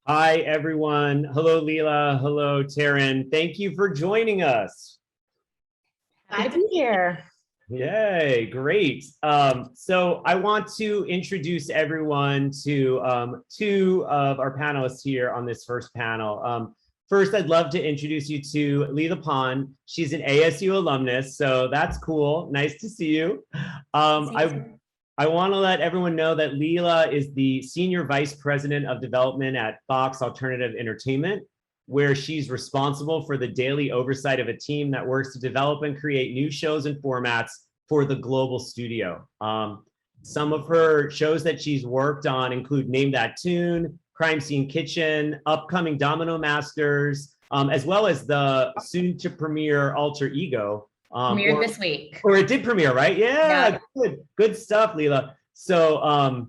Hi, everyone. Hello, Leela. Hello, Teryn. Thank you for joining us. Happy to be here. Yay, great. So I want to introduce everyone to two of our panelists here on this first panel. First, I'd love to introduce you to Leela. She's an ASU alumnus, so that's cool. Nice to see you. I want to let everyone know that Leela is the Senior Vice President of Development at Fox Alternative Entertainment, where she's responsible for the daily oversight of a team that works to develop and create new shows and formats for the global studio. Some of her shows that she's worked on include Name That Tune, Crime Scene Kitchen, upcoming Domino Masters, as well as the soon to premiere Alter Ego. Premiered this week. Or it did premiere, right? Yeah. Good stuff, Leela. So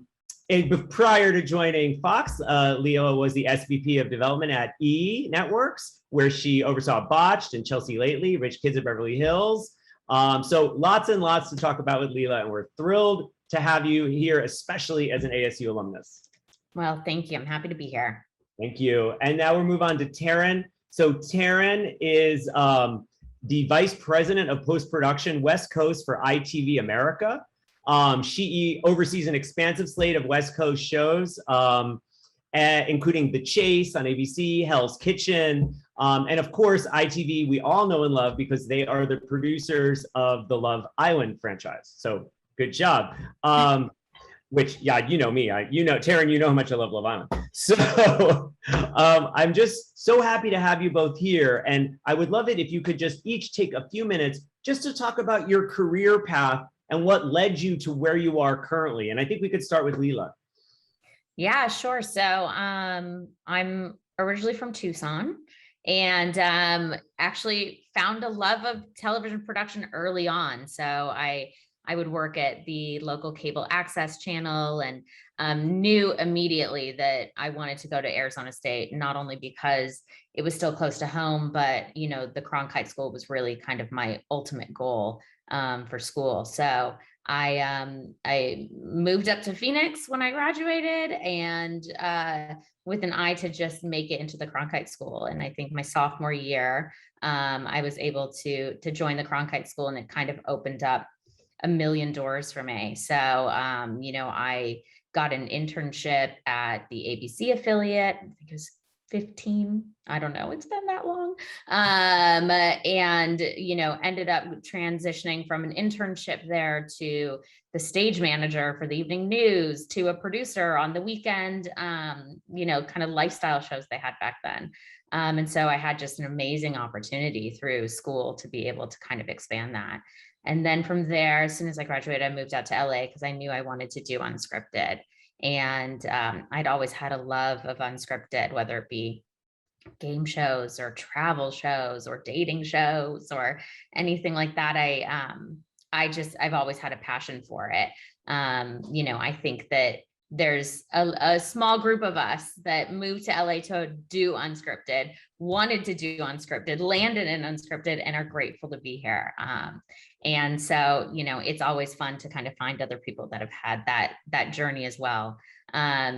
prior to joining Fox, Leela was the SVP of development at E Networks, where she oversaw Botched and Chelsea Lately, Rich Kids of Beverly Hills. So lots and lots to talk about with Leela, and we're thrilled to have you here, especially as an ASU alumnus. Well, thank you. I'm happy to be here. Thank you. And now we're move on to Teryn. So Teryn is the Vice President of Post-Production West Coast for ITV America. She oversees an expansive slate of West Coast shows, including The Chase on ABC, Hell's Kitchen, and of course, ITV we all know and love because they are the producers of the Love Island franchise. So good job. Which, yeah, you know me, Teryn, you know how much I love Love Island. So I'm just so happy to have you both here. And I would love it if you could just each take a few minutes just to talk about your career path and what led you to where you are currently. And I think we could start with Leela. Yeah, sure. So I'm originally from Tucson and actually found a love of television production early on. So I would work at the local cable access channel and knew immediately that I wanted to go to Arizona State, not only because it was still close to home, but the Cronkite School was really kind of my ultimate goal for school. So I moved up to Phoenix when I graduated, and with an eye to just make it into the Cronkite School. And I think my sophomore year, I was able to join the Cronkite School, and it kind of opened up a million doors for me. So, I got an internship at the ABC affiliate. I think it was 15. I don't know. It's been that long. And, ended up transitioning from an internship there to the stage manager for the evening news, to a producer on the weekend, kind of lifestyle shows they had back then. And so I had just an amazing opportunity through school to be able to kind of expand that. And then from there, as soon as I graduated, I moved out to LA because I knew I wanted to do unscripted. And I'd always had a love of unscripted, whether it be game shows or travel shows or dating shows or anything like that. I've always had a passion for it. I think that there's a small group of us that moved to LA to do unscripted, wanted to do unscripted, landed in unscripted, and are grateful to be here. And so, it's always fun to kind of find other people that have had that journey as well.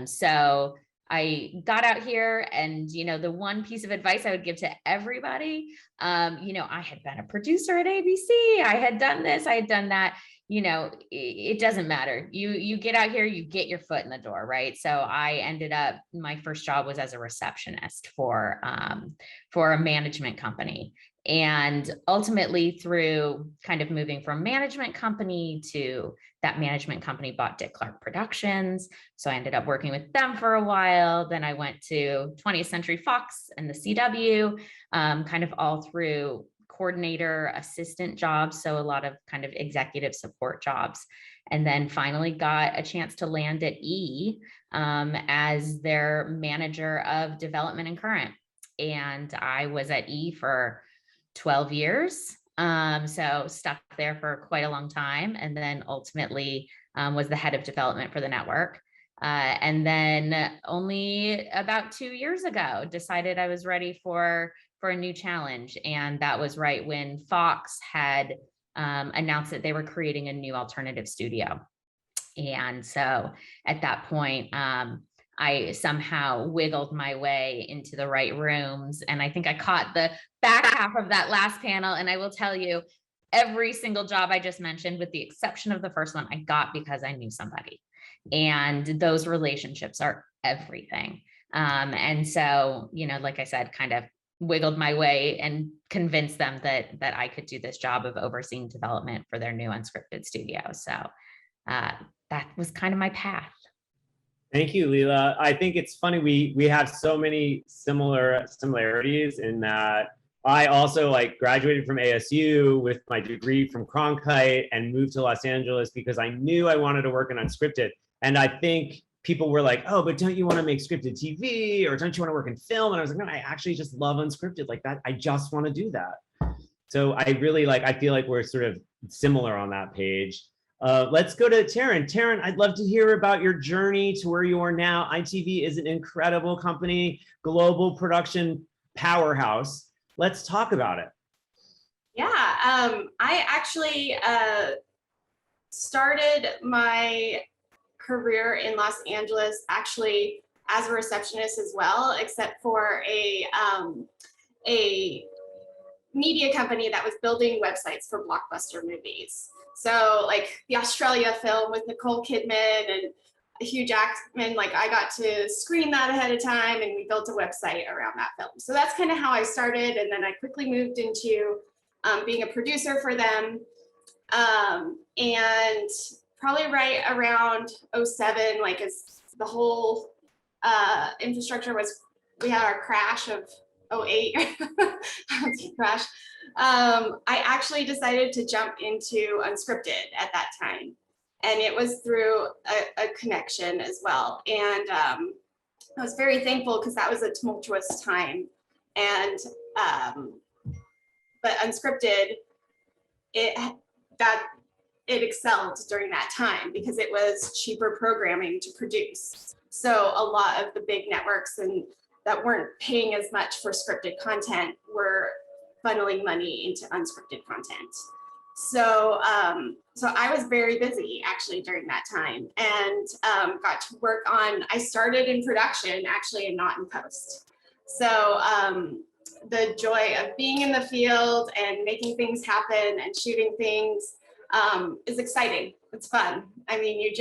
So I got out here, and, the one piece of advice I would give to everybody, I had been a producer at ABC. I had done this, I had done that. It doesn't matter. You get out here, you get your foot in the door, right? So I ended up, my first job was as a receptionist for a management company. And ultimately, through kind of moving from management company to that management company bought Dick Clark Productions. So I ended up working with them for a while. Then I went to 20th Century Fox and the CW, kind of all through coordinator, assistant jobs. So a lot of kind of executive support jobs. And then finally got a chance to land at E as their manager of development and current. And I was at E for 12 years. So stuck there for quite a long time. And then ultimately was the head of development for the network. And then only about 2 years ago, decided I was ready for a new challenge. And that was right when Fox had announced that they were creating a new alternative studio. And so at that point, I somehow wiggled my way into the right rooms. And I think I caught the back half of that last panel. And I will tell you, every single job I just mentioned, with the exception of the first one, I got because I knew somebody. And those relationships are everything. And so, you know, like I said, kind of wiggled my way and convinced them that I could do this job of overseeing development for their new unscripted studio. So that was kind of my path. Thank you, Leela. I think it's funny, we have so many similarities in that I also like graduated from ASU with my degree from Cronkite and moved to Los Angeles because I knew I wanted to work in unscripted. And I think people were like, oh, but don't you want to make scripted TV, or don't you want to work in film? And I was like, no, I actually just love unscripted like that. I just want to do that. So I really I feel like we're sort of similar on that page. Let's go to Teryn. Teryn, I'd love to hear about your journey to where you are now. ITV is an incredible company, global production powerhouse. Let's talk about it. Yeah, I actually started my career in Los Angeles actually as a receptionist as well, except for a media company that was building websites for blockbuster movies. So like the Australia film with Nicole Kidman and Hugh Jackman, like I got to screen that ahead of time and we built a website around that film. So that's kind of how I started. And then I quickly moved into being a producer for them. And probably right around 07, like as the whole infrastructure was, we had our crash of 08 crash. I actually decided to jump into unscripted at that time. And it was through a connection as well. And I was very thankful because that was a tumultuous time. And, but unscripted, it excelled during that time because it was cheaper programming to produce. So a lot of the big networks and that weren't paying as much for scripted content were funneling money into unscripted content. So, so I was very busy actually during that time and got to work on, I started in production actually and not in post. So the joy of being in the field and making things happen and shooting things is exciting. It's fun. I mean,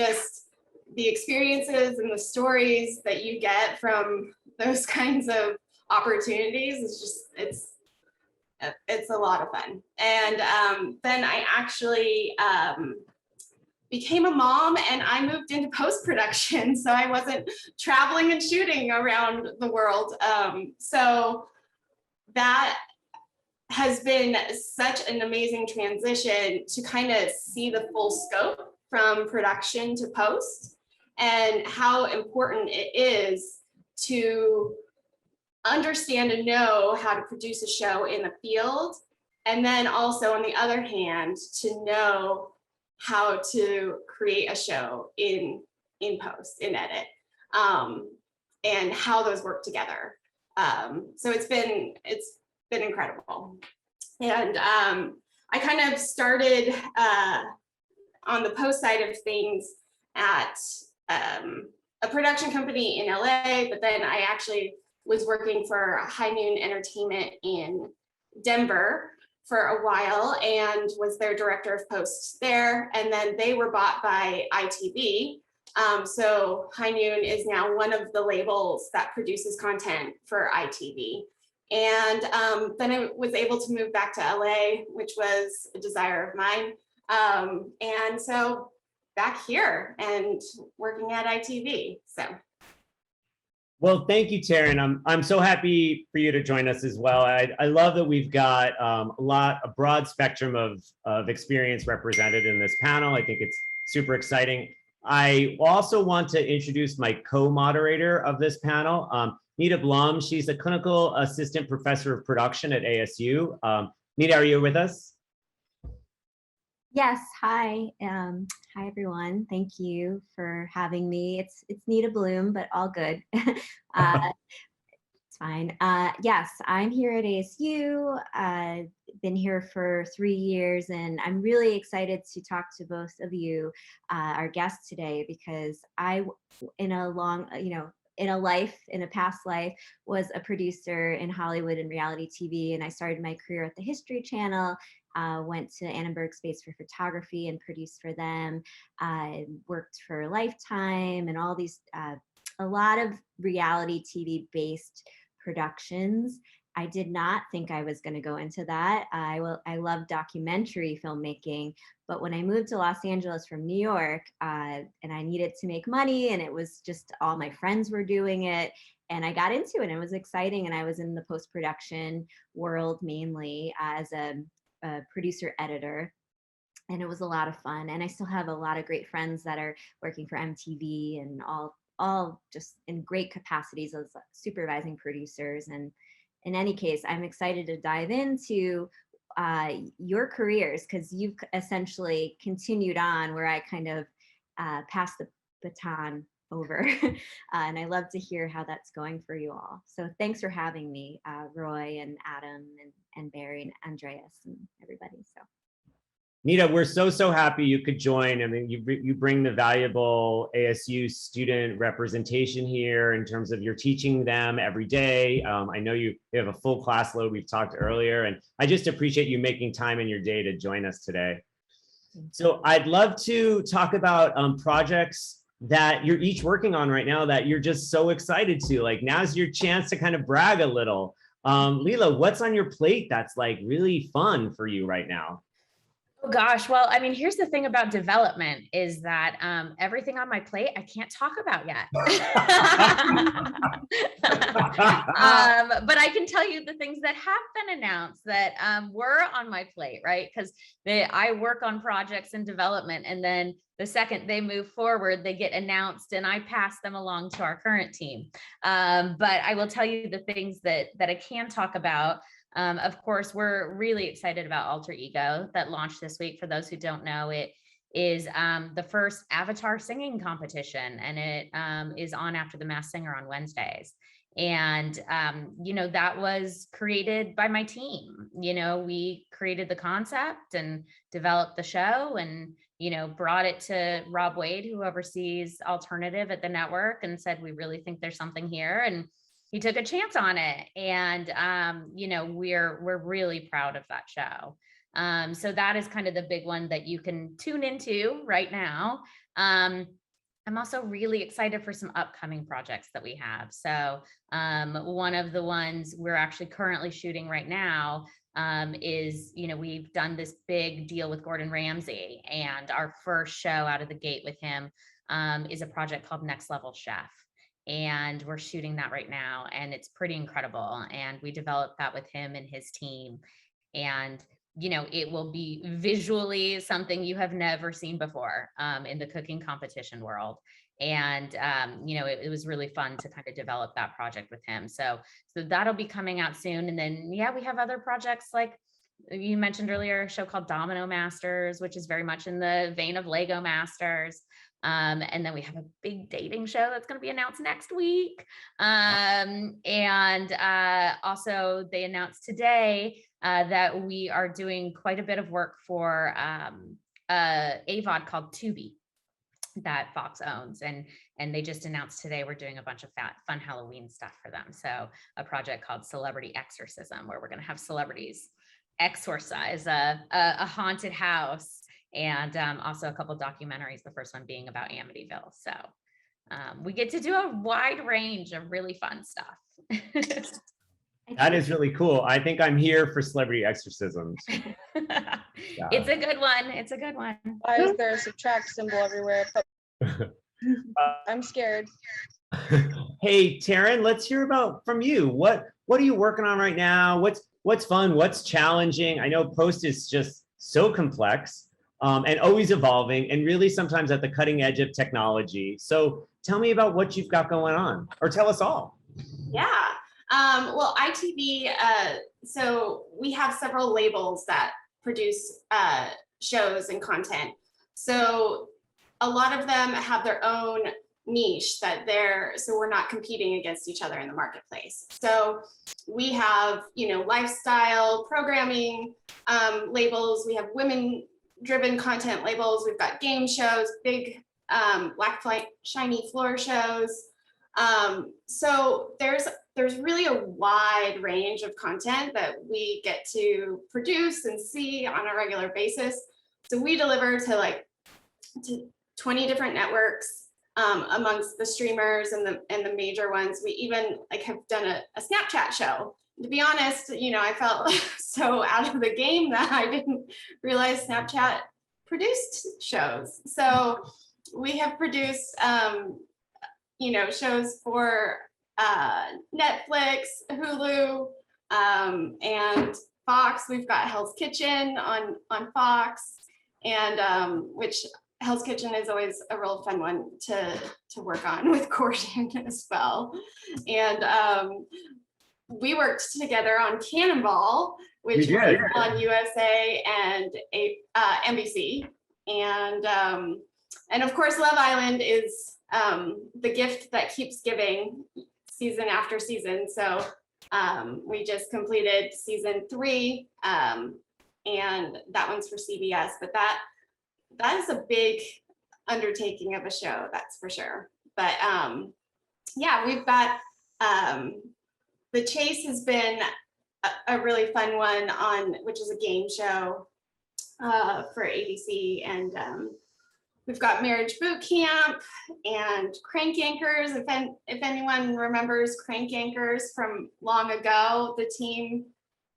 the experiences and the stories that you get from those kinds of opportunities is just, it's a lot of fun. And then I actually became a mom and I moved into post-production. So I wasn't traveling and shooting around the world. So that has been such an amazing transition to kind of see the full scope from production to post and how important it is to understand and know how to produce a show in the field. And then also on the other hand, to know how to create a show in post, in edit, and how those work together. So it's been incredible. And I kind of started on the post side of things at a production company in LA, but then I actually was working for High Noon Entertainment in Denver for a while and was their director of post there. And then they were bought by ITV. So High Noon is now one of the labels that produces content for ITV. And then I was able to move back to LA, which was a desire of mine. And so back here and working at ITV, so. Well, thank you, Teryn. I'm so happy for you to join us as well. I love that we've got a broad spectrum of experience represented in this panel. I think it's super exciting. I also want to introduce my co-moderator of this panel, Nita Blum. She's a clinical assistant professor of production at ASU. Nita, are you with us? Yes, hi. Hi, everyone. Thank you for having me. It's Nita Bloom, but all good. It's fine. Yes, I'm here at ASU. I've been here for 3 years, and I'm really excited to talk to both of you, our guests today, because in a long, in a past life, was a producer in Hollywood and reality TV. And I started my career at the History Channel, went to Annenberg Space for Photography and produced for them. I worked for Lifetime and all these, a lot of reality TV based productions. I did not think I was going to go into that. I love documentary filmmaking, but when I moved to Los Angeles from New York, and I needed to make money, and it was just all my friends were doing it, and I got into it, and it was exciting. And I was in the post-production world mainly as a producer editor, and it was a lot of fun. And I still have a lot of great friends that are working for MTV and all just in great capacities as supervising producers. And in any case, I'm excited to dive into your careers, because you've essentially continued on where I kind of passed the baton over. And I love to hear how that's going for you all. So thanks for having me, Roy and Adam and Barry and Andreas and everybody. So. Nita, we're so happy you could join. I mean, you bring the valuable ASU student representation here in terms of you're teaching them every day. I know you have a full class load, we've talked earlier, and I just appreciate you making time in your day to join us today. So I'd love to talk about projects that you're each working on right now that you're just so excited to. Like, now's your chance to kind of brag a little. Leela, what's on your plate that's like really fun for you right now? Oh gosh, well, I mean, here's the thing about development is that everything on my plate I can't talk about yet. But I can tell you the things that have been announced that were on my plate, right? Because I work on projects in development, and then the second they move forward, they get announced and I pass them along to our current team. But I will tell you the things that I can talk about. Of course, we're really excited about Alter Ego that launched this week. For those who don't know, it is the first Avatar singing competition, and it is on after The Masked Singer on Wednesdays. And, you know, that was created by my team. You know, we created the concept and developed the show and, you know, brought it to Rob Wade, who oversees alternative at the network, and said, we really think there's something here. And he took a chance on it. And, you know, we're really proud of that show. So that is kind of the big one that you can tune into right now. I'm also really excited for some upcoming projects that we have. So one of the ones we're actually currently shooting right now is, you know, we've done this big deal with Gordon Ramsay, and our first show out of the gate with him is a project called Next Level Chef. And we're shooting that right now, and it's pretty incredible. And we developed that with him and his team. And, you know, it will be visually something you have never seen before in the cooking competition world. And, you know, it was really fun to kind of develop that project with him. So that'll be coming out soon. And then, yeah, we have other projects like you mentioned earlier, a show called Domino Masters, which is very much in the vein of Lego Masters. And then we have a big dating show that's going to be announced next week. And also they announced today that we are doing quite a bit of work for AVOD called Tubi that Fox owns. And they just announced today we're doing a bunch of fun Halloween stuff for them. So a project called Celebrity Exorcism, where we're going to have celebrities exorcise a haunted house. And also a couple documentaries, the first one being about Amityville. So we get to do a wide range of really fun stuff. That is really cool. I think I'm here for Celebrity Exorcisms. Yeah. It's a good one. It's a good one. Why is there a subtract symbol everywhere? I'm scared. Hey, Teryn, let's hear about from you. What are you working on right now? What's fun? What's challenging? I know post is just so complex. And always evolving, and really sometimes at the cutting edge of technology. So tell me about what you've got going on, or tell us all. Yeah, well, ITV, so we have several labels that produce shows and content. So a lot of them have their own niche that so we're not competing against each other in the marketplace. So we have, you know, lifestyle programming labels, we have women-driven content labels, we've got game shows, big black shiny floor shows, So there's really a wide range of content that we get to produce and see on a regular basis. So we deliver to 20 different networks amongst the streamers and the major ones. We even have done a Snapchat show. To be honest, I felt so out of the game that I didn't realize Snapchat produced shows. So we have produced shows for Netflix, Hulu, and Fox. We've got Hell's Kitchen on Fox, and which Hell's Kitchen is always a real fun one to work on with Gordon as well. And we worked together on Cannonball, which was on USA and NBC, and of course Love Island is the gift that keeps giving season after season. So we just completed season 3, and that one's for CBS, but that is a big undertaking of a show, that's for sure. But yeah, we've got The Chase has been a really fun one which is a game show for ABC, and we've got Marriage Boot Camp and Crank Anchors. If anyone remembers Crank Anchors from long ago, the team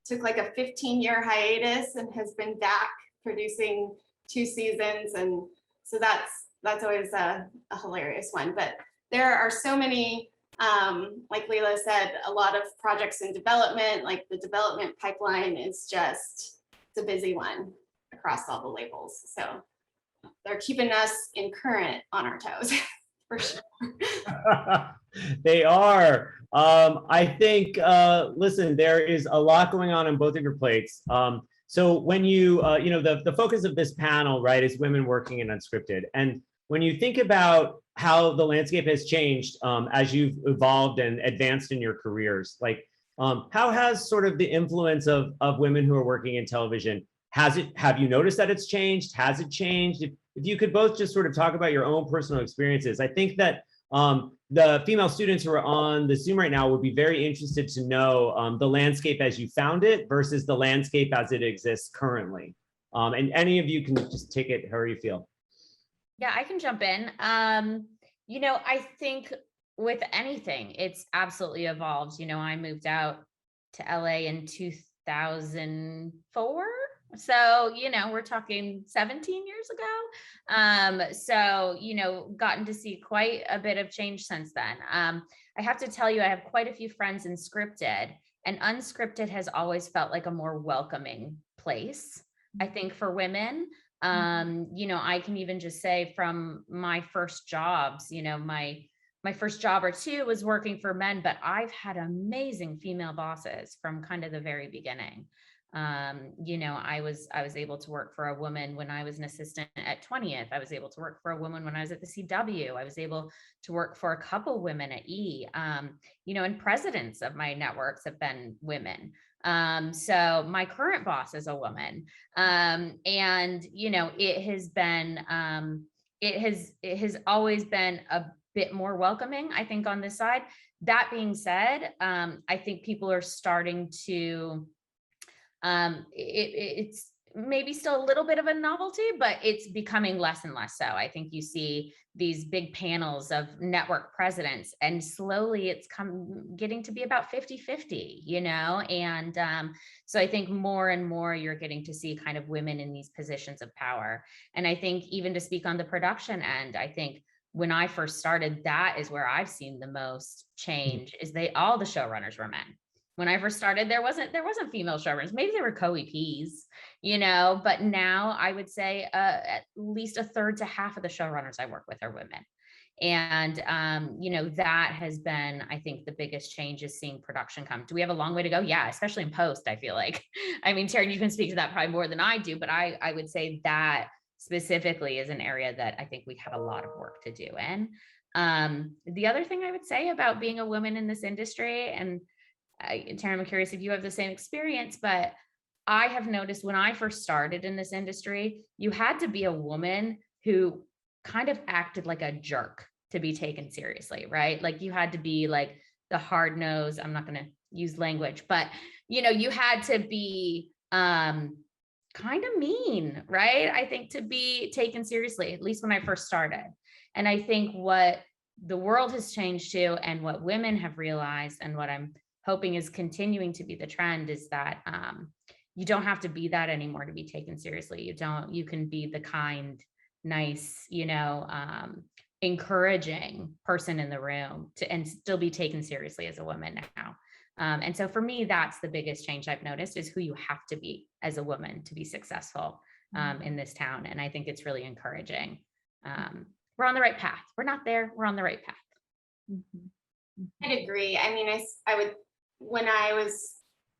took like a 15-year hiatus and has been back producing 2 seasons, and so that's always a hilarious one. But there are so many, like Leela said, a lot of projects in development. Like the development pipeline is it's a busy one across all the labels. So they're keeping us in current on our toes for sure. They are. I think, listen, there is a lot going on both of your plates. So when you, the focus of this panel, right, is women working in unscripted. And when you think about how the landscape has changed as you've evolved and advanced in your careers, like how has sort of the influence of women who are working in television, have you noticed that it's changed? Has it changed? If you could both just sort of talk about your own personal experiences. I think that the female students who are on the Zoom right now would be very interested to know the landscape as you found it versus the landscape as it exists currently. And any of you can just take it however you feel. Yeah, I can jump in. I think with anything, it's absolutely evolved. I moved out to LA in 2004. So, we're talking 17 years ago. So, gotten to see quite a bit of change since then. I have to tell you, I have quite a few friends in scripted, and unscripted has always felt like a more welcoming place, I think, for women. I can even just say from my first jobs, my first job or 2 was working for men, but I've had amazing female bosses from kind of the very beginning. I was able to work for a woman when I was an assistant at 20th. I was able to work for a woman when I was at the CW. I was able to work for a couple women at E. And presidents of my networks have been women. So my current boss is a woman. And it has been, it has always been a bit more welcoming, I think, on this side. That being said, I think people are starting to, it's maybe still a little bit of a novelty, but it's becoming less and less so. I think you see these big panels of network presidents, and slowly it's getting to be about 50-50, and so I think more and more you're getting to see kind of women in these positions of power. And I think even to speak on the production end, I think when I first started, that is where I've seen the most change, is all the showrunners were men. When I first started, there wasn't female showrunners. Maybe there were co-EPs, but now I would say at least a third to half of the showrunners I work with are women. And, that has been, I think, the biggest change is seeing production come. Do we have a long way to go? Yeah, especially in post, I feel like. I mean, Teryn, you can speak to that probably more than I do, but I would say that specifically is an area that I think we have a lot of work to do in. The other thing I would say about being a woman in this industry, and Teryn, I'm curious if you have the same experience, but I have noticed when I first started in this industry, you had to be a woman who kind of acted like a jerk to be taken seriously, right? Like you had to be like the hard nose, I'm not going to use language, but you had to be kind of mean, right? I think to be taken seriously, at least when I first started. And I think what the world has changed to, and what women have realized, and what I'm hoping is continuing to be the trend, is that you don't have to be that anymore to be taken seriously. You can be the kind, nice, encouraging person in the room and still be taken seriously as a woman now. And so for me, that's the biggest change I've noticed, is who you have to be as a woman to be successful in this town. And I think it's really encouraging. We're on the right path. We're not there. We're on the right path. I'd agree. I mean, I would, when I was,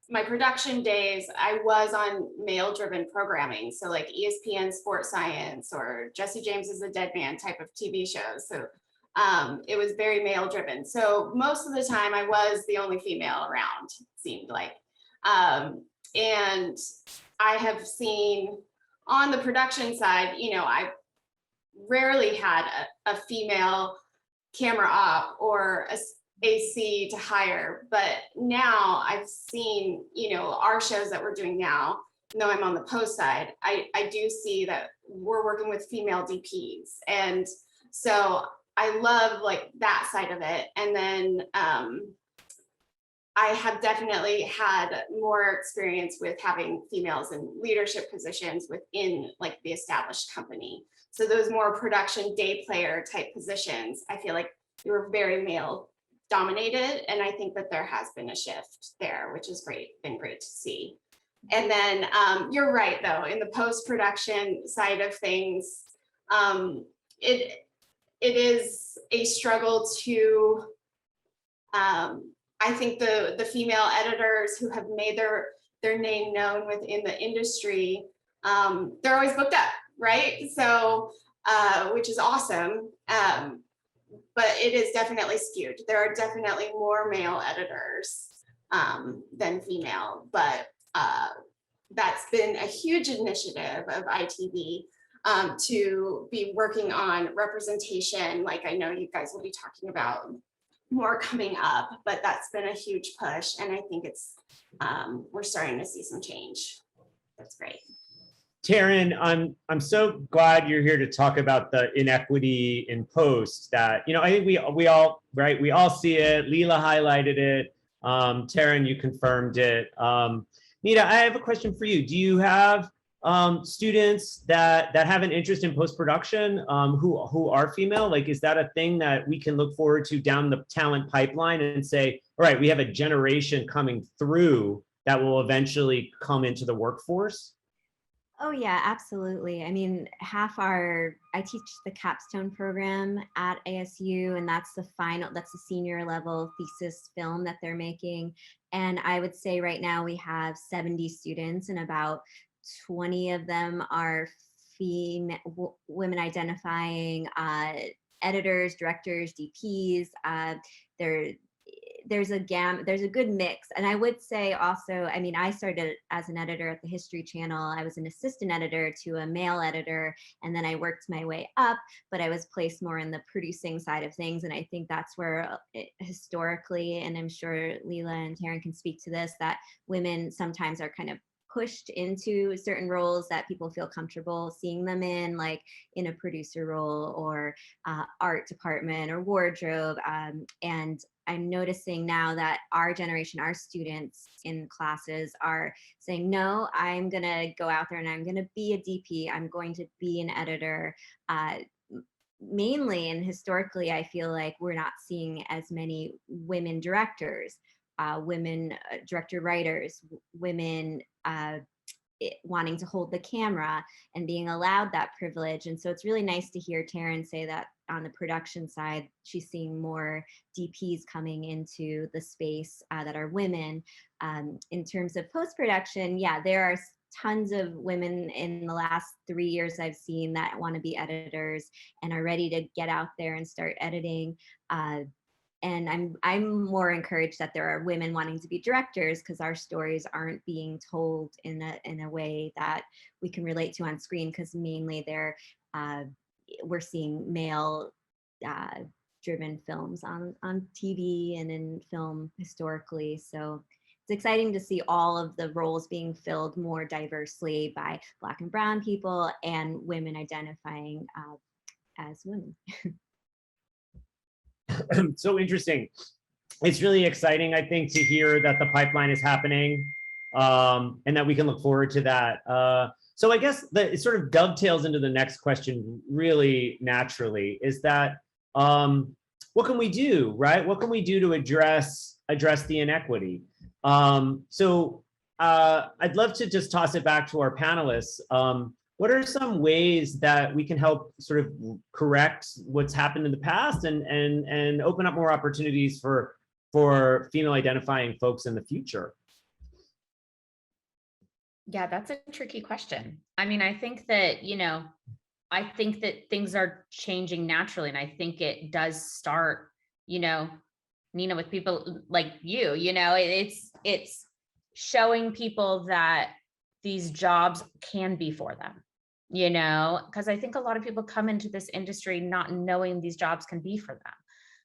my production days, I was on male-driven programming. So like ESPN Sports Science or Jesse James is a Dead Man type of TV shows. So it was very male-driven. So most of the time I was the only female around, seemed like. And I have seen on the production side, I rarely had a female camera op or a AC to hire, but now I've seen, our shows that we're doing now, even though I'm on the post side, I do see that we're working with female DPs. And so I love like that side of it. And then I have definitely had more experience with having females in leadership positions within like the established company. So those more production day player type positions, I feel like they were very male dominated. And I think that there has been a shift there, which is been great to see. And then you're right though, in the post-production side of things, it is a struggle to, I think the female editors who have made their name known within the industry, they're always booked up, right? So, which is awesome. But it is definitely skewed. There are definitely more male editors than female, but that's been a huge initiative of ITV to be working on representation. Like I know you guys will be talking about more coming up, but that's been a huge push. And I think it's, we're starting to see some change. That's great. Teryn, I'm so glad you're here to talk about the inequity in post that, I think we all, right, we all see it. Leela highlighted it. Teryn, you confirmed it. Nita, I have a question for you. Do you have students that have an interest in post-production who are female? Like, is that a thing that we can look forward to down the talent pipeline and say, all right, we have a generation coming through that will eventually come into the workforce? Oh yeah, absolutely. I mean, I teach the capstone program at ASU, and that's the senior level thesis film that they're making. And I would say right now we have 70 students, and about 20 of them are women identifying editors, directors, DPs. There's a good mix. And I would say also, I mean, I started as an editor at the History Channel. I was an assistant editor to a male editor, and then I worked my way up, but I was placed more in the producing side of things. And I think that's where historically, and I'm sure Leela and Teryn can speak to this, that women sometimes are kind of pushed into certain roles that people feel comfortable seeing them in, like in a producer role or art department or wardrobe. And I'm noticing now that our generation, our students in classes are saying, no, I'm going to go out there and I'm going to be a DP. I'm going to be an editor. Mainly and historically, I feel like we're not seeing as many women directors, women director writers, women wanting to hold the camera and being allowed that privilege. And so it's really nice to hear Teryn say that on the production side, she's seeing more DPs coming into the space that are women. In terms of post-production, yeah, there are tons of women in the last 3 years I've seen that want to be editors and are ready to get out there and start editing. And I'm more encouraged that there are women wanting to be directors, because our stories aren't being told in a way that we can relate to on screen, because mainly we're seeing male driven films on TV and in film historically. So it's exciting to see all of the roles being filled more diversely by Black and Brown people and women identifying as women. So interesting. It's really exciting, I think, to hear that the pipeline is happening, and that we can look forward to that. So I guess that it sort of dovetails into the next question really naturally, is that what can we do, right? What can we do to address the inequity? So I'd love to just toss it back to our panelists. What are some ways that we can help sort of correct what's happened in the past and open up more opportunities for female identifying folks in the future? Yeah, that's a tricky question. I mean, I think that, I think that things are changing naturally. And I think it does start, Nina, with people like you, it's showing people that these jobs can be for them, because I think a lot of people come into this industry not knowing these jobs can be for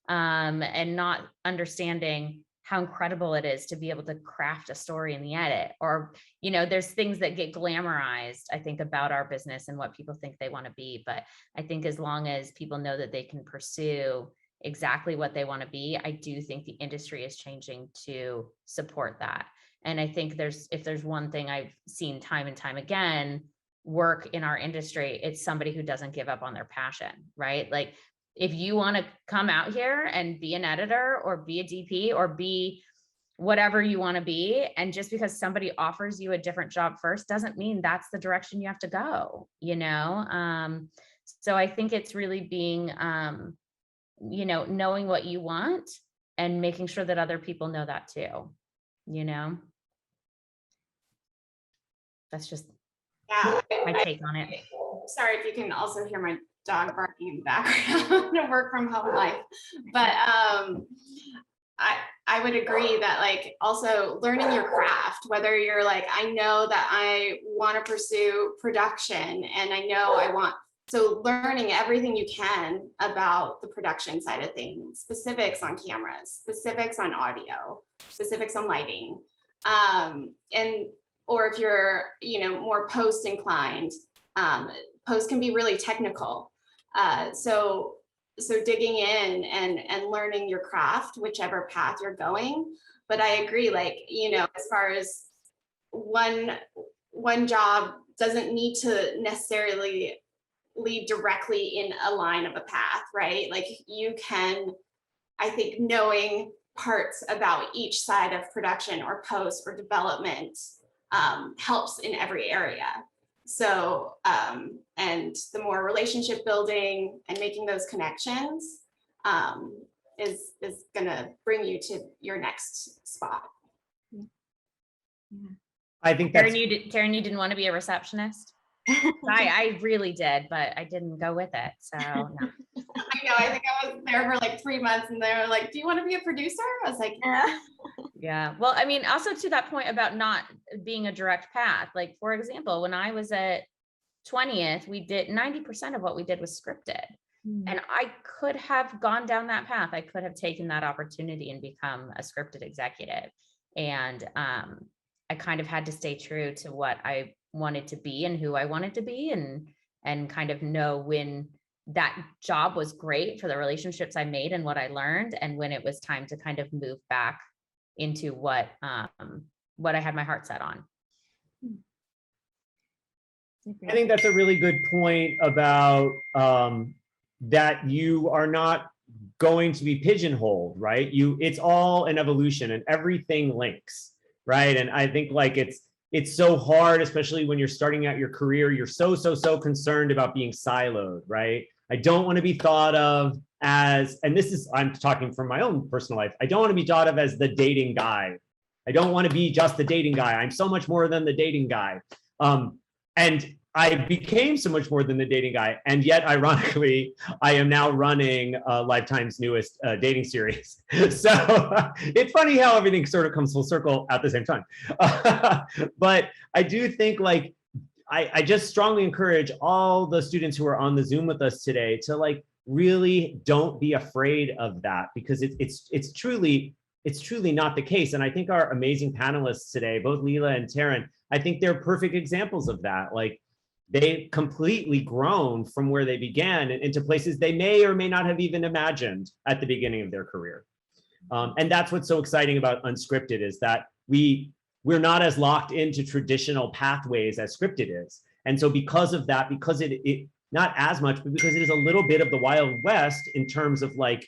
them, and not understanding how incredible it is to be able to craft a story in the edit, or, there's things that get glamorized, I think, about our business and what people think they want to be. But I think as long as people know that they can pursue exactly what they want to be, I do think the industry is changing to support that. And I think if there's one thing I've seen time and time again work in our industry, it's somebody who doesn't give up on their passion, right? Like, if you want to come out here and be an editor or be a DP or be whatever you want to be, and just because somebody offers you a different job first doesn't mean that's the direction you have to go, So I think it's really being, knowing what you want and making sure that other people know that too, That's just my take on it. Sorry if you can also hear my dog barking in the background to work from home life. But I would agree that, like, also learning your craft, whether you're like, I know that I want to pursue production and I know I want, so learning everything you can about the production side of things, specifics on cameras, specifics on audio, specifics on lighting. Or if you're, more post inclined, post can be really technical. So digging in and learning your craft, whichever path you're going. But I agree, like, as far as one job doesn't need to necessarily lead directly in a line of a path, right? Like, you can, I think, knowing parts about each side of production or post or development helps in every area. So, and the more relationship building and making those connections is gonna bring you to your next spot. I think that's... Teryn, you didn't want to be a receptionist? I really did, but I didn't go with it. So no. I know, I think I was there for like 3 months and they were like, do you want to be a producer? I was like, yeah. Well, I mean, also to that point about not being a direct path, like, for example, when I was at 20th, we did 90% of what we did was scripted. And I could have gone down that path. I could have taken that opportunity and become a scripted executive. And I kind of had to stay true to what I wanted to be and who I wanted to be, and kind of know when that job was great for the relationships I made and what I learned, and when it was time to kind of move back into what I had my heart set on. I think that's a really good point about that you are not going to be pigeonholed, right? It's all an evolution and everything links, right? And I think, like, it's so hard, especially when you're starting out your career, you're so concerned about being siloed, right? I don't want to be thought of as, and this is, I'm talking from my own personal life, I don't want to be thought of as the dating guy. I don't want to be just the dating guy. I'm so much more than the dating guy. And I became so much more than the dating guy. And yet, ironically, I am now running Lifetime's newest dating series. So it's funny how everything sort of comes full circle at the same time. But I do think, like, I just strongly encourage all the students who are on the Zoom with us today to, like, really don't be afraid of that, because it's truly not the case. And I think our amazing panelists today, both Leela and Teryn, I think they're perfect examples of that. Like, they've completely grown from where they began into places they may or may not have even imagined at the beginning of their career. And that's what's so exciting about Unscripted, is that we're not as locked into traditional pathways as scripted is. And so because of that, because it not as much, but because it is a little bit of the Wild West in terms of like,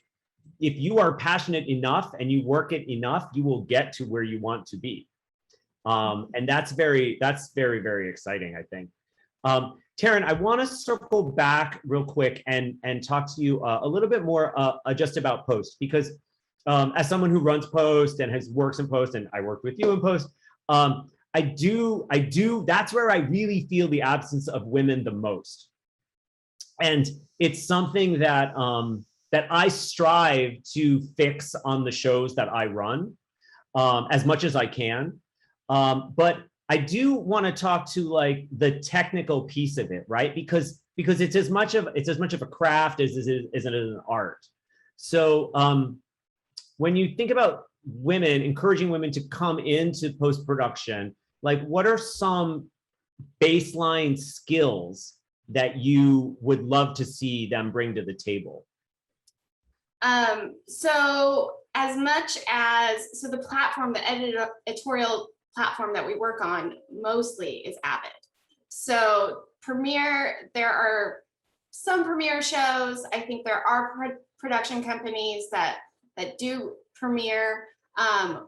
if you are passionate enough and you work it enough, you will get to where you want to be. And that's very, very exciting, I think. Teryn, I want to circle back real quick and talk to you a little bit more just about post, because as someone who runs post and works in post, and I worked with you in post, I do, that's where I really feel the absence of women the most. And it's something that, that I strive to fix on the shows that I run as much as I can. But I do want to talk to like the technical piece of it, right? Because it's as much of a craft as it is an art. So when you think about women, encouraging women to come into post-production, like, what are some baseline skills that you would love to see them bring to the table? So as much as, the platform, the editorial platform that we work on mostly is Avid. So Premiere, there are some Premiere shows. I think there are production companies that do Premiere.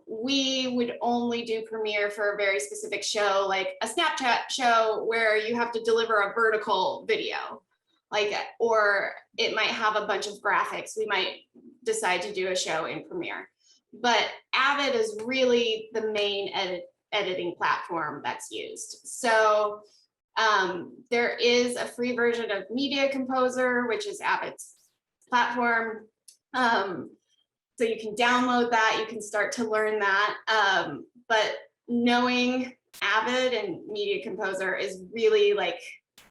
We would only do Premiere for a very specific show, like a Snapchat show where you have to deliver a vertical video, like, or it might have a bunch of graphics. We might decide to do a show in Premiere, but Avid is really the main editing platform that's used. So there is a free version of Media Composer, which is Avid's platform. So you can download that, you can start to learn that. But knowing Avid and Media Composer is really like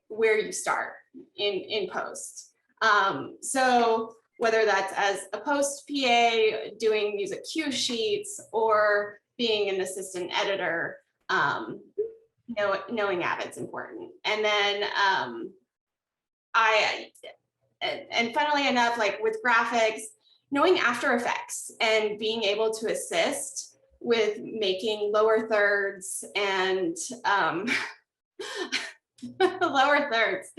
where you start in post. So whether that's as a post PA, doing music cue sheets, or being an assistant editor, knowing Avid's important. And then and funnily enough, like with graphics, knowing After Effects and being able to assist with making lower thirds and lower thirds.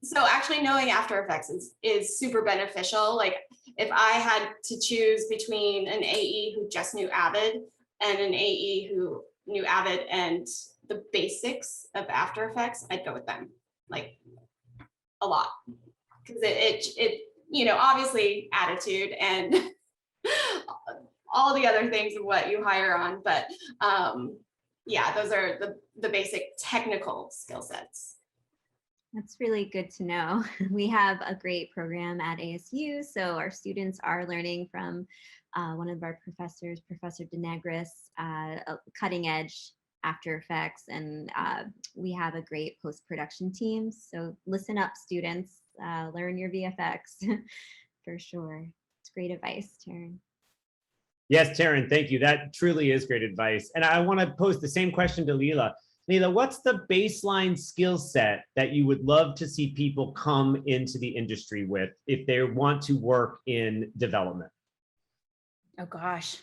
So actually knowing After Effects is super beneficial. Like, if I had to choose between an AE who just knew Avid and an AE who knew Avid and the basics of After Effects, I'd go with them, like, a lot. Because it obviously attitude and all the other things of what you hire on, but yeah, those are the basic technical skill sets. That's really good to know. We have a great program at ASU, so our students are learning from one of our professors, Professor Denegris, cutting edge After Effects, and we have a great post-production team. So listen up, students, learn your VFX for sure. It's great advice, Teryn. Yes, Teryn, thank you. That truly is great advice. And I want to pose the same question to Leela. Leela, what's the baseline skill set that you would love to see people come into the industry with if they want to work in development? Oh gosh,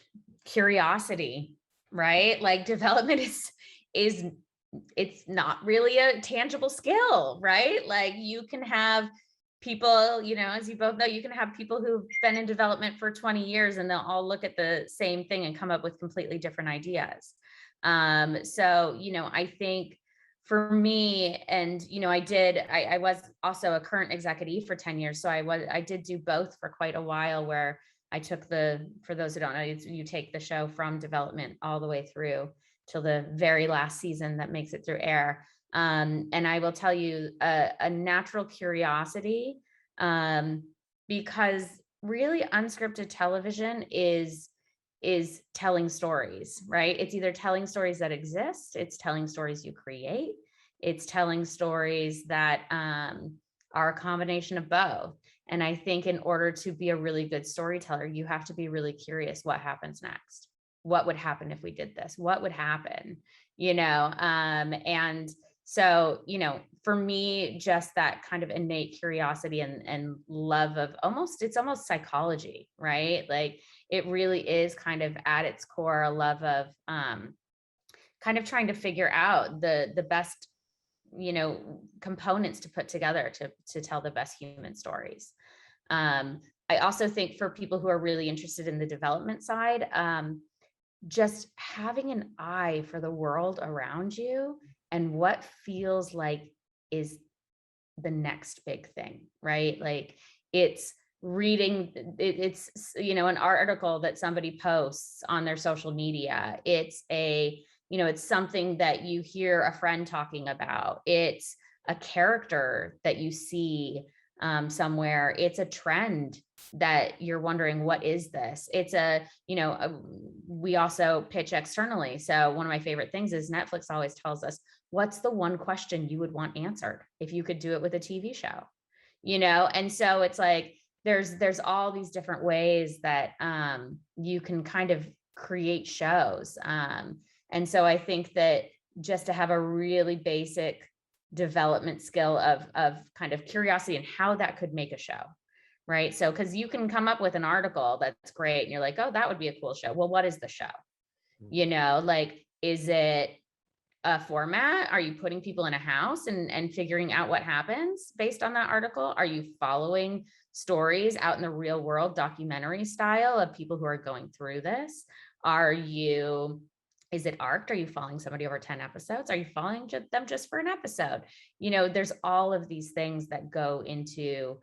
curiosity, right? Like, development is it's not really a tangible skill, right? Like, you can have people, as you both know, you can have people who've been in development for 20 years and they'll all look at the same thing and come up with completely different ideas. So, I think for me, and, I was also a current executive for 10 years. So I did do both for quite a while, where I took for those who don't know, you take the show from development all the way through till the very last season that makes it through air. And I will tell you a natural curiosity, because really unscripted television is telling stories, right? It's either telling stories that exist, it's telling stories you create, it's telling stories that are a combination of both. And I think in order to be a really good storyteller, you have to be really curious what happens next. What would happen if we did this? What would happen? And so, for me, just that kind of innate curiosity and love of it's almost psychology, right? Like it really is kind of at its core, a love of kind of trying to figure out the best, components to put together to tell the best human stories. I also think for people who are really interested in the development side, just having an eye for the world around you and what feels like is the next big thing, right? Like it's reading, it's an article that somebody posts on their social media. It's it's something that you hear a friend talking about. It's a character that you see somewhere. It's a trend that you're wondering, what is this? It's we also pitch externally. So one of my favorite things is Netflix always tells us, what's the one question you would want answered if you could do it with a TV show? And so it's like, there's all these different ways that you can kind of create shows. And so I think that just to have a really basic development skill of kind of curiosity and how that could make a show, right? So, because you can come up with an article that's great and you're like, oh, that would be a cool show. Well, what is the show? Like, is it a format? Are you putting people in a house and figuring out what happens based on that article? Are you following stories out in the real world, documentary style, of people who are going through this? Is it arced? Are you following somebody over 10 episodes? Are you following them just for an episode? There's all of these things that go into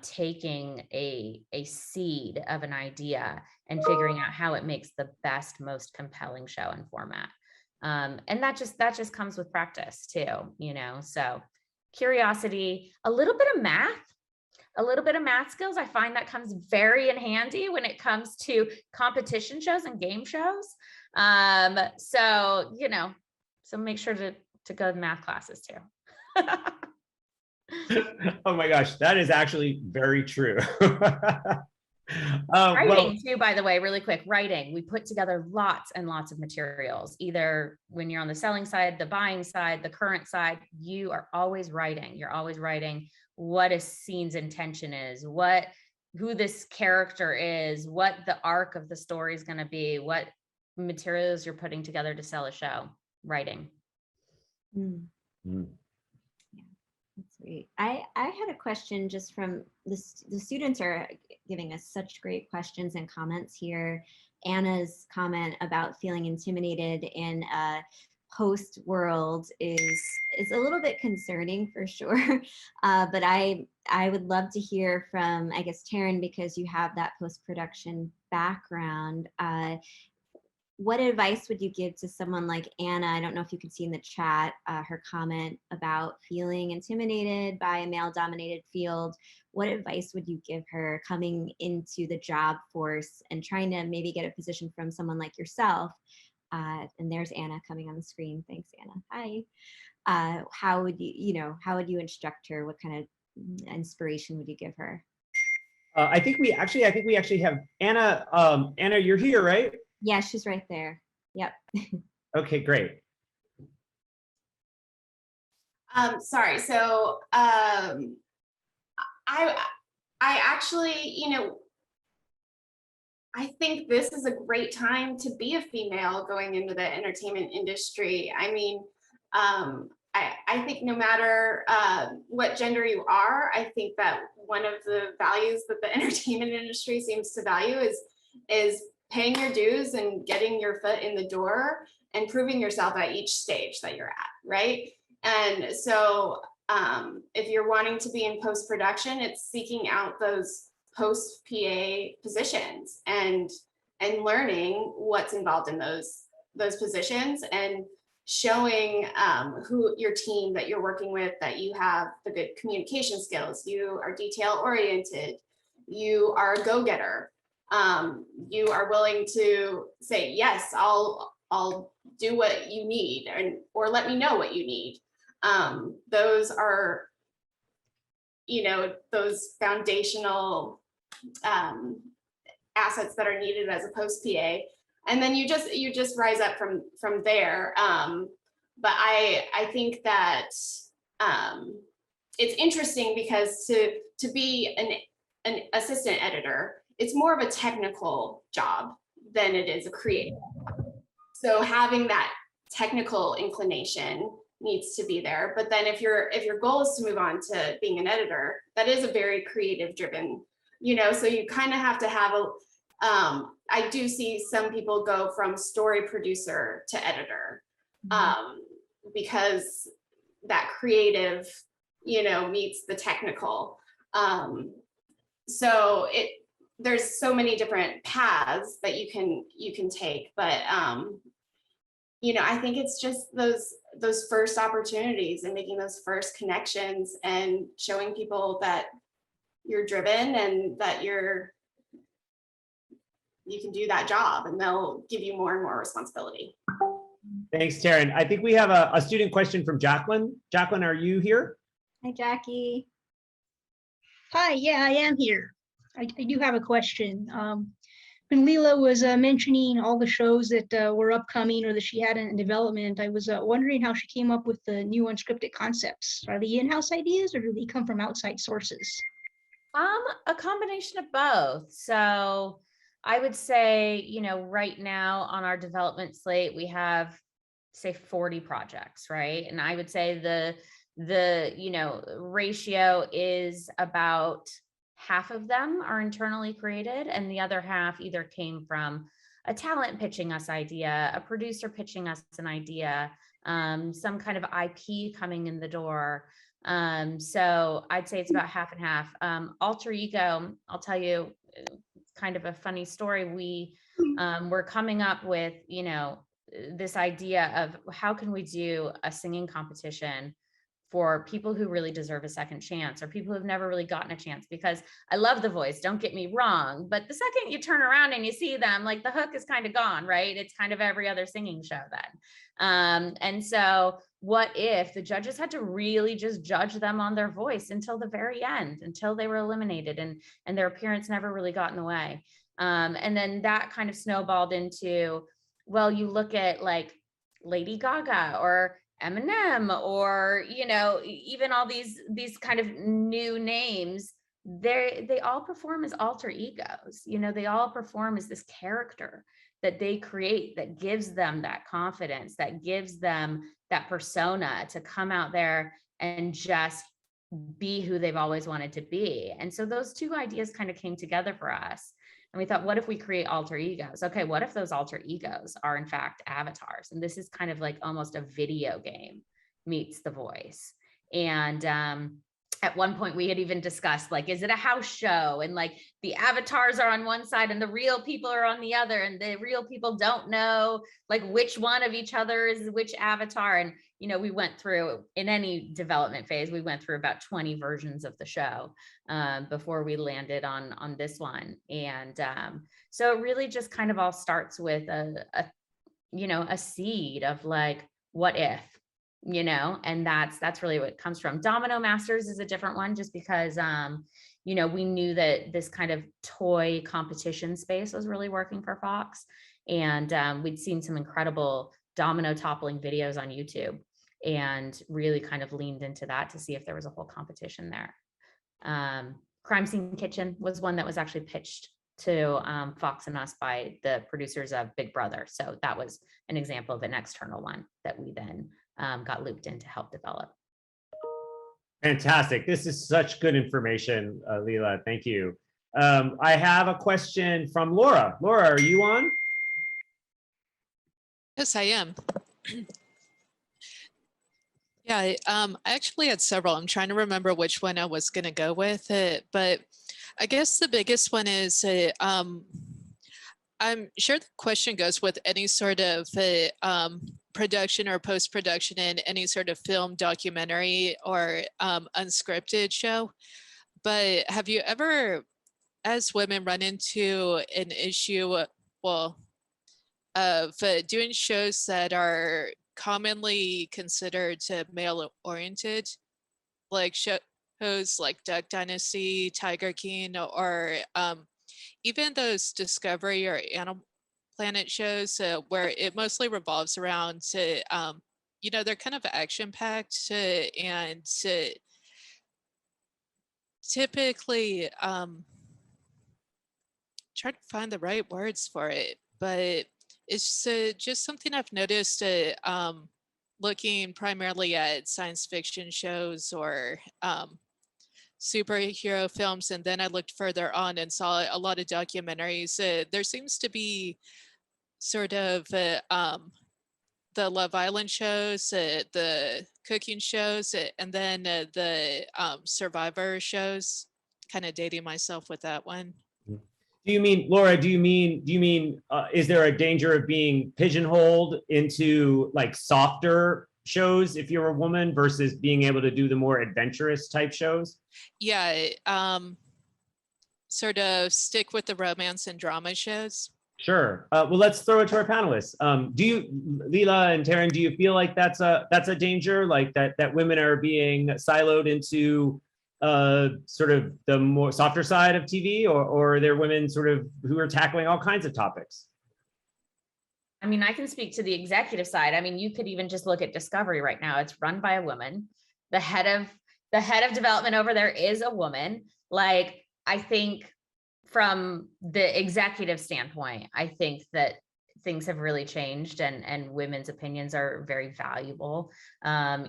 taking a seed of an idea and figuring out how it makes the best, most compelling show and format. And that just comes with practice too, so curiosity, a little bit of math skills. I find that comes very in handy when it comes to competition shows and game shows. So make sure to go to math classes too. Oh my gosh, that is actually very true. Writing too, by the way, really quick, writing. We put together lots and lots of materials, either when you're on the selling side, the buying side, the current side. You are always writing. You're always writing what a scene's intention is, who this character is, what the arc of the story is going to be, what materials you're putting together to sell a show. Writing. Yeah, that's great. I had a question just from the students are giving us such great questions and comments here. Anna's comment about feeling intimidated in a post world is a little bit concerning for sure. But I would love to hear from, I guess, Teryn, because you have that post-production background. What advice would you give to someone like Anna? I don't know if you could see in the chat her comment about feeling intimidated by a male-dominated field. What advice would you give her coming into the job force and trying to maybe get a position from someone like yourself? And there's Anna coming on the screen. Thanks, Anna. Hi. How would you instruct her? What kind of inspiration would you give her? I think we actually have Anna. Anna, you're here, right? Yeah, she's right there. Yep. Okay, great. Sorry. So I actually, I think this is a great time to be a female going into the entertainment industry. I mean, I think no matter what gender you are, I think that one of the values that the entertainment industry seems to value is paying your dues and getting your foot in the door and proving yourself at each stage that you're at, right? And so if you're wanting to be in post-production, it's seeking out those post-PA positions and learning what's involved in those positions and showing who your team that you're working with, that you have the good communication skills, you are detail-oriented, you are a go-getter. You are willing to say, yes, I'll do what you need, or let me know what you need. Those are, you know, those foundational assets that are needed as a post PA. And then you just rise up from there. But I think that it's interesting because to be an assistant editor, it's more of a technical job than it is a creative. So having that technical inclination needs to be there. But then if your goal is to move on to being an editor, that is a very creative driven, you know, so you kind of have to have a, I do see some people go from story producer to editor, because that creative, you know, meets the technical. So there's so many different paths that you can take, but you know, I think it's just those first opportunities and making those first connections and showing people that you're driven and that you can do that job, and they'll give you more and more responsibility. Thanks, Teryn. I think we have a student question from Jacqueline. Jacqueline, are you here? Hi, Jackie. Hi, yeah, I am here. I do have a question. When Leela was mentioning all the shows that were upcoming or that she had in development, I was wondering how she came up with the new unscripted concepts. Are they in-house ideas or do they come from outside sources? A combination of both. So I would say, you know, right now on our development slate, we have, say, 40 projects, right? And I would say the you know, ratio is about half of them are internally created, and the other half either came from a talent pitching us idea, a producer pitching us an idea, some kind of IP coming in the door. So I'd say it's about half and half. Alter ego, I'll tell you, it's kind of a funny story. We were coming up with, you know, this idea of how can we do a singing competition for people who really deserve a second chance, or people who've never really gotten a chance, because I love the voice, don't get me wrong, but the second you turn around and you see them, like, the hook is kind of gone, right? It's kind of every other singing show then. And so what if the judges had to really just judge them on their voice until the very end, until they were eliminated and their appearance never really got in the way? And then that kind of snowballed into, well, you look at like Lady Gaga or Eminem, or, you know, even all these kind of new names, they all perform as alter egos. You know, they all perform as this character that they create that gives them that confidence, that gives them that persona to come out there and just be who they've always wanted to be. And so those two ideas kind of came together for us. And we thought, what if we create alter egos? Okay, what if those alter egos are in fact avatars? And this is kind of like almost a video game meets The Voice. And at one point we had even discussed, like, is it a house show? And like the avatars are on one side and the real people are on the other, and the real people don't know like which one of each other is which avatar. And, you know, we went through, in any development phase, we went through about 20 versions of the show before we landed on this one. And so it really just kind of all starts with a seed of like, what if? You know, and that's really what it comes from. Domino Masters is a different one, just because you know, we knew that this kind of toy competition space was really working for Fox, and we'd seen some incredible domino toppling videos on YouTube, and really kind of leaned into that to see if there was a whole competition there. Crime Scene Kitchen was one that was actually pitched to Fox and us by the producers of Big Brother, so that was an example of an external one that we then got looped in to help develop. Fantastic. This is such good information, Leela. Thank you. I have a question from Laura. Laura, are you on? Yes, I am. Yeah, I actually had several. I'm trying to remember which one I was going to go with it, but I guess the biggest one is I'm sure the question goes with any sort of production or post-production in any sort of film, documentary, or unscripted show. But have you ever, as women, run into an issue, well, of doing shows that are commonly considered male-oriented? Like, shows like Duck Dynasty, Tiger King, or even those Discovery or Animal Planet shows where it mostly revolves around, they're kind of action packed and typically trying to find the right words for it, but it's just something I've noticed looking primarily at science fiction shows or superhero films, and then I looked further on and saw a lot of documentaries. There seems to be sort of the Love Island shows, the cooking shows, and then the Survivor shows. Kind of dating myself with that one. Do you mean, Laura, do you mean, is there a danger of being pigeonholed into like softer shows if you're a woman versus being able to do the more adventurous type shows? Yeah, sort of stick with the romance and drama shows. Sure. Well, let's throw it to our panelists. Do you, Leela and Teryn, do you feel like that's a danger, like that women are being siloed into sort of the more softer side of TV, or are there women sort of who are tackling all kinds of topics? I mean, I can speak to the executive side. I mean, you could even just look at Discovery right now. It's run by a woman. The head of development over there is a woman. Like, I think from the executive standpoint, I think that things have really changed, and women's opinions are very valuable,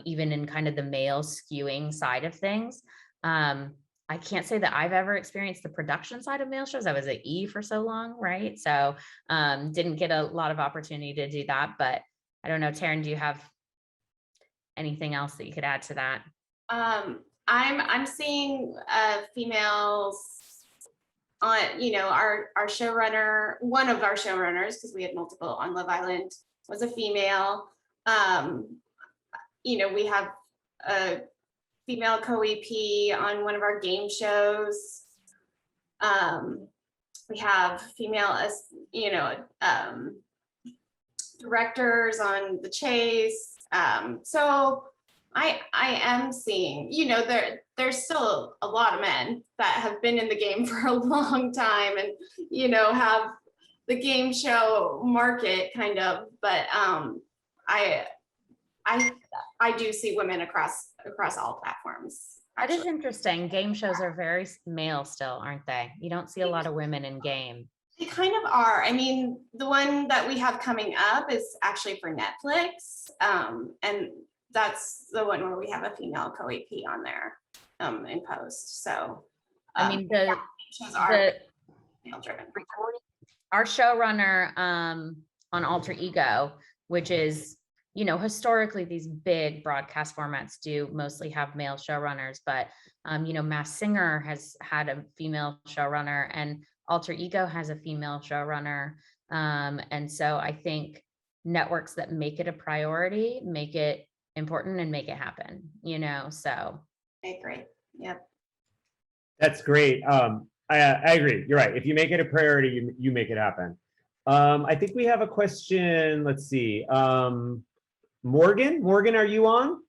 even in kind of the male skewing side of things. I can't say that I've ever experienced the production side of male shows. I was at E for so long, right? So didn't get a lot of opportunity to do that, but I don't know, Teryn, do you have anything else that you could add to that? I'm seeing females on, our showrunner, one of our showrunners, because we had multiple on Love Island, was a female. We have a female co-EP on one of our game shows. We have female, directors on The Chase. So I am seeing, there's still a lot of men that have been in the game for a long time and, have the game show market kind of, but I do see women across all platforms. That is interesting. Game shows are very male still, aren't they? You don't see a lot of women in game. They kind of are. I mean, the one that we have coming up is actually for Netflix. And that's the one where we have a female co-EP on there in post. So I mean, shows are male driven. Our showrunner on Alter Ego, which is, historically these big broadcast formats do mostly have male showrunners, but Masked Singer has had a female showrunner, and Alter Ego has a female showrunner. And so I think networks that make it a priority, make it important, and make it happen, so. I agree. Yep. That's great. I agree. You're right. If you make it a priority, you make it happen. I think we have a question. Let's see. Morgan, are you on?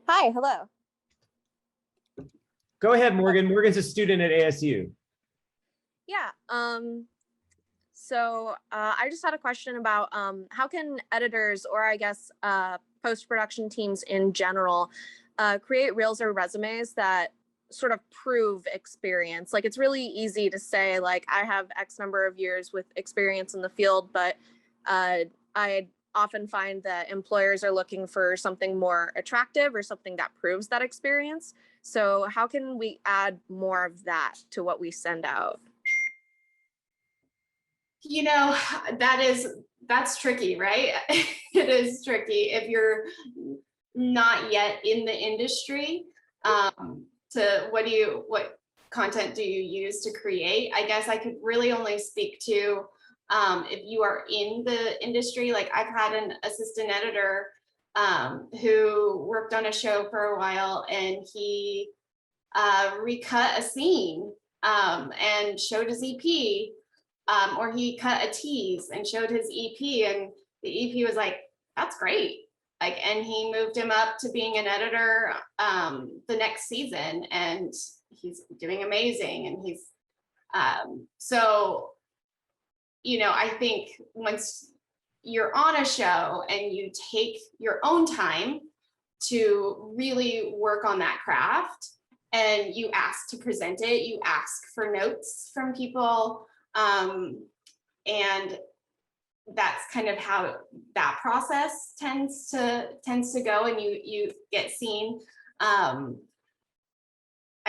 Hi, hello. Go ahead, Morgan. Morgan's a student at ASU. Yeah. So I just had a question about how can editors, or I guess post-production teams in general, create reels or resumes that sort of prove experience? Like, it's really easy to say, like, I have X number of years with experience in the field, but I often find that employers are looking for something more attractive or something that proves that experience. So how can we add more of that to what we send out? That's tricky, right? It is tricky if you're not yet in the industry. What content do you use to create? I guess I could really only speak to if you are in the industry. Like, I've had an assistant editor who worked on a show for a while, and he recut a scene and showed his EP, or he cut a tease and showed his EP, and the EP was like, that's great. and he moved him up to being an editor the next season, and he's doing amazing. And he's so, you know, I think once you're on a show and you take your own time to really work on that craft, and you ask to present it, you ask for notes from people, and that's kind of how that process tends to go, and you get seen. I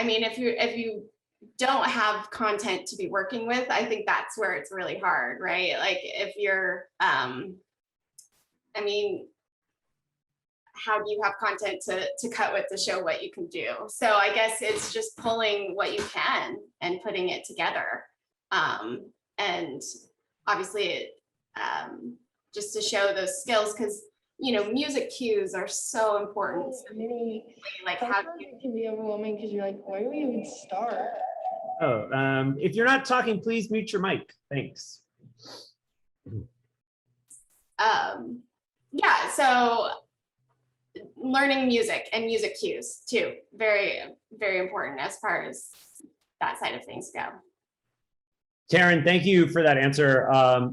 mean, if you don't have content to be working with, I think that's where it's really hard, right? Like if you're, I mean, how do you have content to cut with to show what you can do? So I guess it's just pulling what you can and putting it together. And obviously just to show those skills, because, you know, music cues are so important. So, like how it can be overwhelming because you're like, where do we even start? Oh, if you're not talking, please mute your mic. Thanks. Yeah, so learning music and music cues too, very, very important as far as that side of things go. Teryn, thank you for that answer.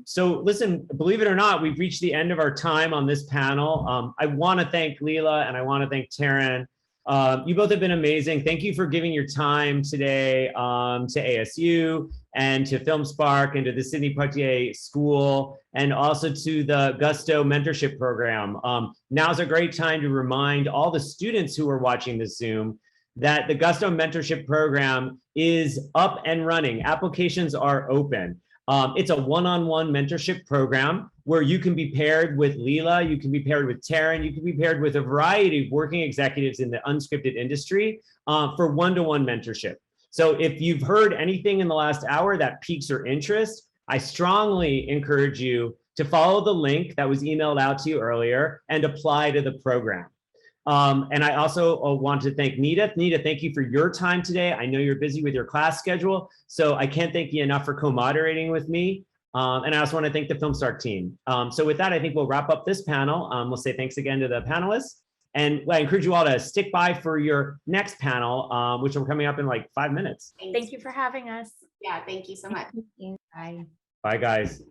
So listen, believe it or not, we've reached the end of our time on this panel. I want to thank Leela and I want to thank Teryn. You both have been amazing. Thank you for giving your time today to ASU and to Film Spark and to the Sidney Poitier School and also to the Gusto Mentorship Program. Now's a great time to remind all the students who are watching this Zoom that the Gusto Mentorship Program is up and running. Applications are open. It's a one-on-one mentorship program where you can be paired with Leela, you can be paired with Teryn, you can be paired with a variety of working executives in the unscripted industry for one-to-one mentorship. So if you've heard anything in the last hour that piques your interest, I strongly encourage you to follow the link that was emailed out to you earlier and apply to the program. And I also want to thank Nita. Nita, thank you for your time today. I know you're busy with your class schedule, so I can't thank you enough for co-moderating with me. And I also want to thank the Film Spark team. So with that, I think we'll wrap up this panel. We'll say thanks again to the panelists. And I encourage you all to stick by for your next panel, which are coming up in like 5 minutes. Thank you for having us. Yeah, thank you so much. Thank you. Bye. Bye, guys.